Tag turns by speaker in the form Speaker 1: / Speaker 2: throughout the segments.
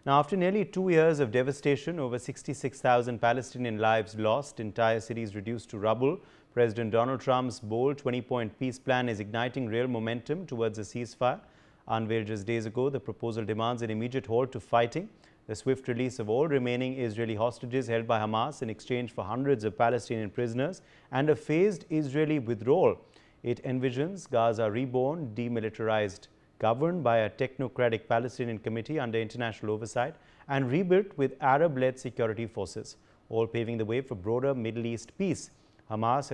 Speaker 1: Now, after nearly 2 years of devastation, over 66,000 Palestinian lives lost, entire cities reduced to rubble, President Donald Trump's bold 20-point peace plan is igniting real momentum towards a ceasefire. Unveiled just days ago, the proposal demands an immediate halt to fighting, the swift release of all remaining Israeli hostages held by Hamas in exchange for hundreds of Palestinian prisoners, and a phased Israeli withdrawal. It envisions Gaza reborn, demilitarized, governed by a technocratic Palestinian committee under international oversight, and rebuilt with Arab-led security forces, all paving the way for broader Middle East peace. Hamas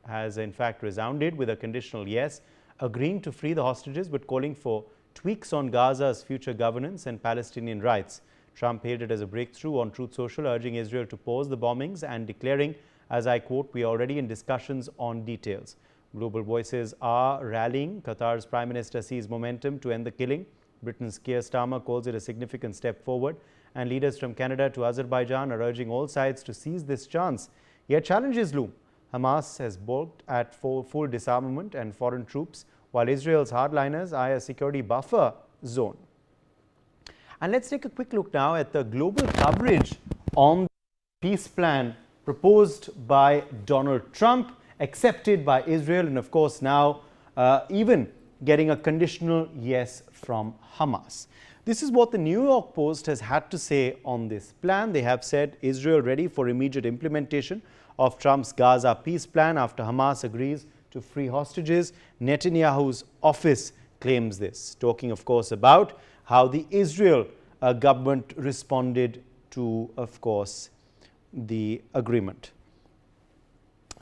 Speaker 1: has in fact resounded with a conditional yes, agreeing to free the hostages but calling for tweaks on Gaza's future governance and Palestinian rights. Trump hailed it as a breakthrough on Truth Social, urging Israel to pause the bombings and declaring, as I quote, "We are already in discussions on details." Global voices are rallying. Qatar's Prime Minister sees momentum to end the killing. Britain's Keir Starmer calls it a significant step forward. And leaders from Canada to Azerbaijan are urging all sides to seize this chance. Yet challenges loom. Hamas has balked at full disarmament and foreign troops, while Israel's hardliners eye a security buffer zone. And let's take a quick look now at the global coverage on the peace plan proposed by Donald Trump, accepted by Israel, and of course now even getting a conditional yes from Hamas. This is what the New York Post has had to say on this plan. They have said Israel ready for immediate implementation of Trump's Gaza peace plan after Hamas agrees to free hostages. Netanyahu's office claims this, talking of course about how the Israel government responded to, of course, the agreement.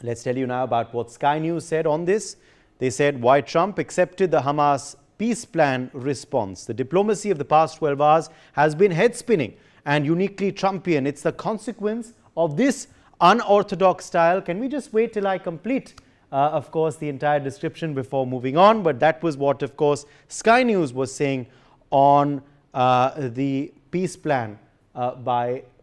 Speaker 1: Let's tell you now about what Sky News said on this. They said why Trump accepted the Hamas peace plan response. The diplomacy of the past 12 hours has been head-spinning and uniquely Trumpian. It's the consequence of this unorthodox style. Can we just wait till I complete, of course, the entire description before moving on? But that was what, of course, Sky News was saying on the peace plan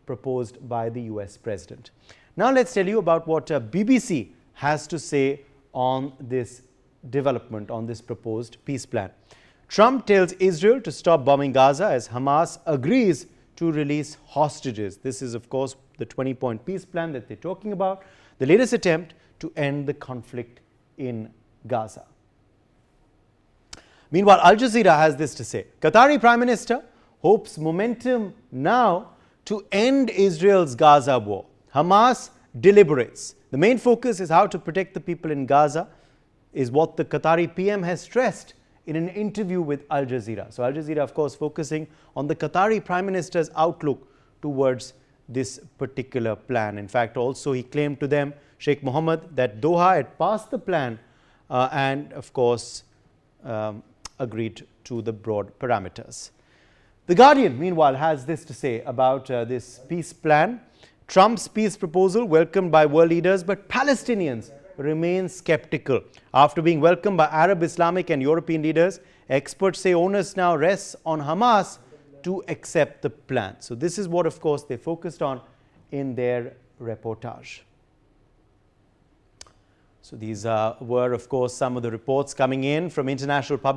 Speaker 1: proposed by the US president. Now let's tell you about what BBC has to say on this development, on this proposed peace plan. Trump tells Israel to stop bombing Gaza as Hamas agrees to release hostages. This is, of course, the 20-point peace plan that they're talking about, the latest attempt to end the conflict in Gaza. Meanwhile, Al Jazeera has this to say. Qatari Prime Minister hopes momentum now to end Israel's Gaza war. Hamas deliberates. The main focus is how to protect the people in Gaza, is what the Qatari PM has stressed in an interview with Al Jazeera. So Al Jazeera, of course, focusing on the Qatari Prime Minister's outlook towards this particular plan. In fact, also he claimed to them, Sheikh Mohammed, that Doha had passed the plan and, of course, agreed to the broad parameters. The Guardian, meanwhile, has this to say about this peace plan. Trump's peace proposal welcomed by world leaders, but Palestinians remain skeptical. After being welcomed by Arab, Islamic and European leaders, experts say onus now rests on Hamas to accept the plan. So this is what, of course, they focused on in their reportage. So these were, of course, some of the reports coming in from international public.